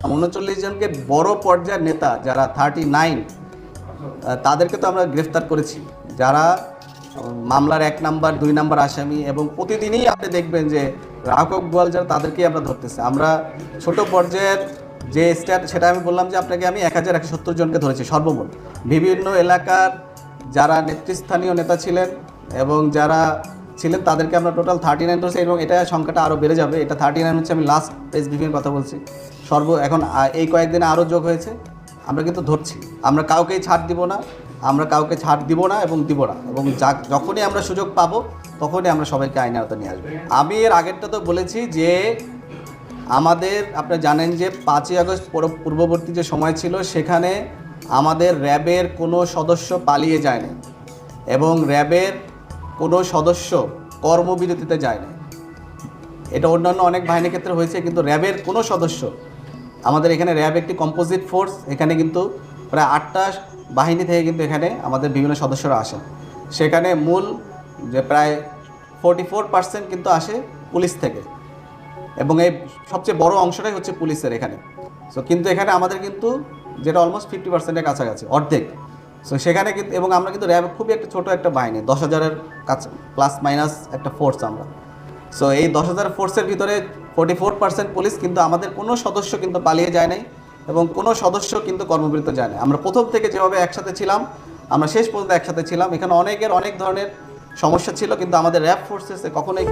39 জনকে বড় পর্যায়ের নেতা যারা 39 তাদেরকে তো আমরা গ্রেফতার করেছি, যারা মামলার 1 নাম্বার 2 নাম্বার আসামি, এবং প্রতিদিনই আপনি দেখবেন যে রাঘব গোয়াল যারা তাদেরকেই আমরা ধরতেছি। আমরা ছোট পর্যায়ের যে স্ট্যাট সেটা আমি বললাম যে আপনাকে আমি 1170 জনকে ধরেছি সর্বমোট। বিভিন্ন এলাকার যারা নেতৃস্থানীয় নেতা ছিলেন এবং যারা ছিলেন তাদেরকে আমরা টোটাল 39 ধরছি, এবং এটা সংখ্যাটা আরও বেড়ে যাবে। এটা 39 হচ্ছে, আমি লাস্ট এসবিপির কথা বলছি। এখন এই কয়েকদিনে আরও যোগ হয়েছে। আমরা কিন্তু ধরছি, আমরা কাউকেই ছাড় দিব না, আমরা কাউকে ছাড় দিব না এবং দিব না, এবং যখনই আমরা সুযোগ পাবো তখনই আমরা সবাইকে আইনের আওতায় নিয়ে আসবো। আমি এর আগেরটা তো বলেছি যে আমাদের, আপনারা জানেন যে 5ই আগস্ট পূর্ববর্তী যে সময় ছিল সেখানে আমাদের র্যাবের কোনো সদস্য পালিয়ে যায়নি এবং র্যাবের কোনো সদস্য কর্মবিরতিতে যায় না। এটা অন্যান্য অনেক বাহিনীর ক্ষেত্রে হয়েছে, কিন্তু র্যাবের কোনো সদস্য, আমাদের এখানে র্যাব একটি কম্পোজিট ফোর্স, এখানে কিন্তু প্রায় 8টা বাহিনী থেকে কিন্তু এখানে আমাদের বিভিন্ন সদস্যরা আসেন। সেখানে মূল যে প্রায় 44% কিন্তু আসে পুলিশ থেকে, এবং এই সবচেয়ে বড় অংশটাই হচ্ছে পুলিশের এখানে। সো কিন্তু এখানে আমাদের কিন্তু যেটা অলমোস্ট 50%-এর কাছাকাছি, অর্ধেক। সো সেখানে কিন্তু, এবং আমরা কিন্তু র্যাব খুবই একটা ছোটো একটা বাহিনী, 10,000-এর কাছে প্লাস মাইনাস একটা ফোর্স আমরা। সো এই 10,000 ফোর্সের ভিতরে 44% পুলিশ, কিন্তু আমাদের কোনো সদস্য কিন্তু পালিয়ে যায় নাই এবং কোনো সদস্য কিন্তু কর্মবিরত যায় না। আমরা প্রথম থেকে যেভাবে একসাথে ছিলাম, আমরা শেষ পর্যন্ত একসাথে ছিলাম। এখানে অনেকের অনেক ধরনের সমস্যা ছিল, কিন্তু আমাদের র্যাব ফোর্সেসে কখনোই